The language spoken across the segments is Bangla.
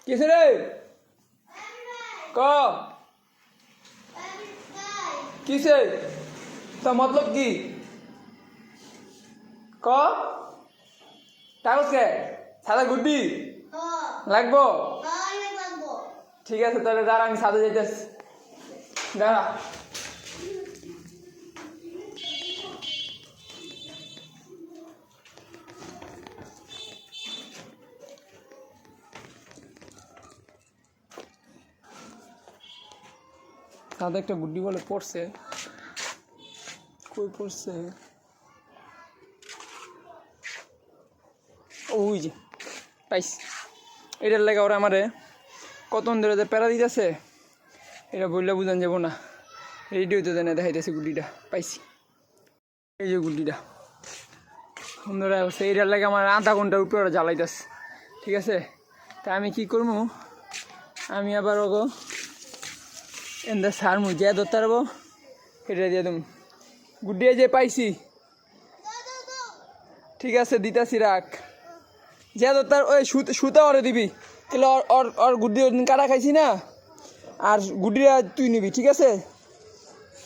किसे रे क किसे तो मतलब की क কাগজ কে সাদা গুড্ডি লাগবো ঠিক আছে তাহলে দাঁড়া আমি সাদা যাইতেছি দাঁড়া সাদা একটা গুড্ডি বলে পড়ছে কই পড়ছে ওই যে পাইছি এটার লেগে ওরা আমারে কতক্ষণ ধরে যে প্যারা দিতেছে এটা বললে বুঝান যাবো না রেডিওতে দেনে দেখাইতেছে গুড্ডিটা পাইছি এই যে গুড্ডিটা সুন্দর অবস্থা এটার লেগে আমার আধা ঘন্টার উপরে ওরা জ্বালাইতেছে ঠিক আছে তা আমি কি করবো আমি আবার ওগো এন্দা সারমু যে ধরতে পারবো এটা দিয়ে দেবো গুড্ডিয়ে যে পাইছি ঠিক আছে দিতাছি রাখ যে তার ওই সুতা ওরে দিবি তাহলে ওর গুড্ডি ওর দিন কাটা খাইছি না আর গুড্ডিটা তুই নিবি ঠিক আছে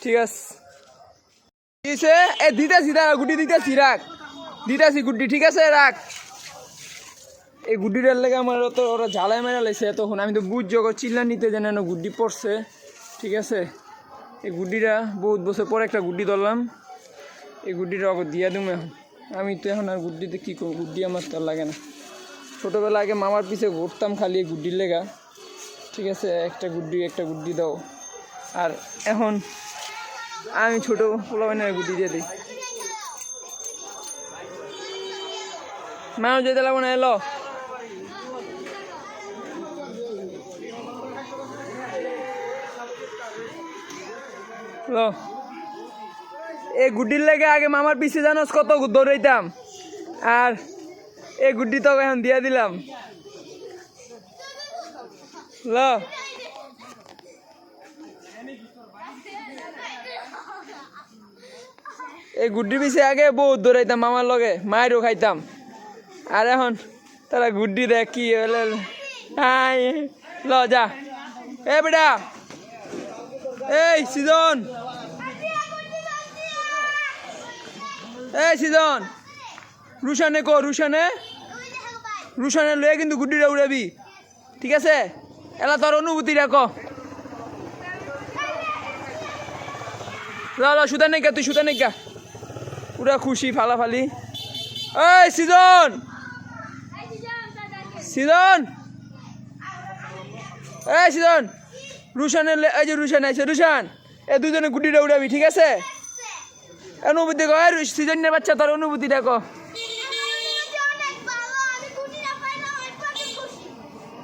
ঠিক আছে দিছে এ দিতাছি দাঁড়া গুড্ডি দিতাছি রাখ দিতাছি গুড্ডি ঠিক আছে রাখ এই গুড্ডিটার লেগে আমার তো ওরা ঝালাই মেরা লাইছে তখন আমি তো বুঝছো চিল্লা নিতে জানে না গুড্ডি পড়ছে ঠিক আছে এই গুড্ডিটা বহুত বছর পরে একটা গুড্ডি ধরলাম এই গুড্ডিটা ওকে দিয়া দেবো এখন আমি তো এখন আর গুড্ডিতে কী করবো গুড্ডি আমার তো লাগে না ছোটোবেলা আগে মামার পিছে ঘুরতাম খালি এই গুড্ডির লেগা ঠিক আছে একটা গুড্ডি দাও আর এখন আমি ছোটো পোলাপানের গুড্ডি দিয়ে দিই মানুষ যেতে লাগবো না এলো এই গুড্ডির লেগে আগে মামার পিছে জানোস কত দৌড়াইতাম আর এই গুড্ডি তো এখন দিয়া দিলাম এই গুড্ডির পিছে আগে বহুত দৌড়াইতাম মামার লগে মায়েরও খাইতাম আর এখন তারা গুড্ডি দেখ কি ল যা এ বেটা এই সিজন রুশানে রুশানে লয়ে কিন্তু গুড্ডিটা উড়াবি ঠিক আছে এলা তোর অনুভূতিটা ক ল সুতা নেই তুই সুতা নেই পুরা খুশি ফালাফালি এই সিজন রুশানের এই যে রুশান আছে রুশান এ দুজনে গুড্ডিটা উড়াবি ঠিক আছে অনুভূতি কো সিজনের বাচ্চা তোর অনুভূতিটা কো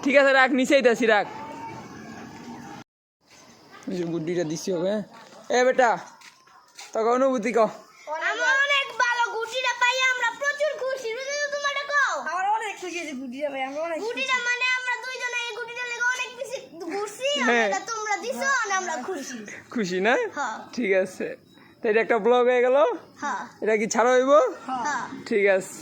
ঠিক আছে রাখ নিচেই দাসি রাখ গুড্ডিটা দিছি হবে এ বেটা তোকে অনুভূতি কো অনেক ভালো গুটিটা পাই আমরা প্রচুর খুশি তোমারটা কও আমরা অনেক খুশি যে গুটিটা পাই আমরা অনেক গুটিটা মানে আমরা দুইজনে এই গুটিটা লাগা অনেক বেশি ঘুরছি আমরা তোমরা দিছো আর আমরা খুশি না হ্যাঁ ঠিক আছে তো এটা একটা ব্লগ হয়ে গেল হ্যাঁ এটা কি ছাড়া হইব হ্যাঁ ঠিক আছে।